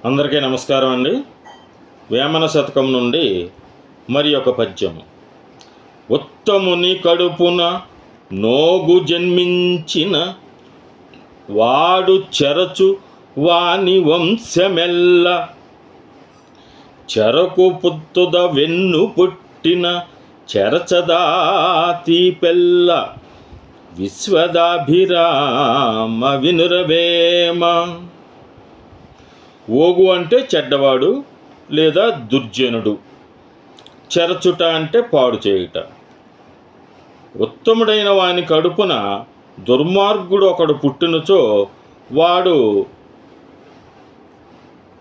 అందరికీ నమస్కారం అండి. వేమన శతకం నుండి మరి ఒక పద్యము. ఉత్తముని కడుపున నోగు జన్మించిన వాడు చెరచు వాని వంశమెల్ల, చెరకు పుత్తుద వెన్ను పుట్టిన చెరచదాతి పెల్ల, విశ్వదాభిరామ వినురవేమ. ఓగు అంటే చెడ్డవాడు లేదా దుర్జనుడు, చెరచుట అంటే పాడు చేయుట. ఉత్తముడైన వాని కడుపున దుర్మార్గుడు ఒకడు పుట్టినచో వాడు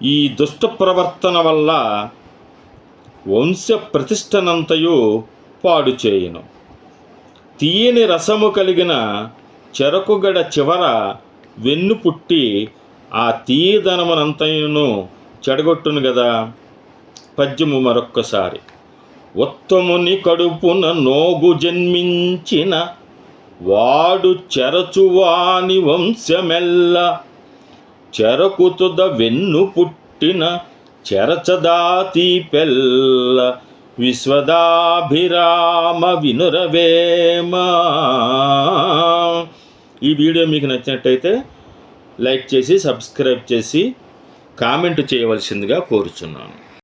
ఈ దుష్ట ప్రవర్తన వల్ల వంశ ప్రతిష్టనంతయు పాడు చేయును. తీయని రసము కలిగిన చెరకుగడ చివర వెన్ను పుట్టి ఆ తీయదనమునంతయును చెడగొట్టును గదా. పద్యము మరొక్కసారి. ఉత్తముని కడుపున నోగు జన్మించిన వాడు చెరచువాని వంశమెల్ల, చెరకుతుద వెన్ను పుట్టిన చెరచదాతి పెల్ల, విశ్వదాభిరామ వినురవేమ. ఈ వీడియో మీకు నచ్చినట్టయితే లైక్ చేసి సబ్స్క్రైబ్ చేసి కామెంట్ చేయవలసిందిగా కోరుచున్నాను.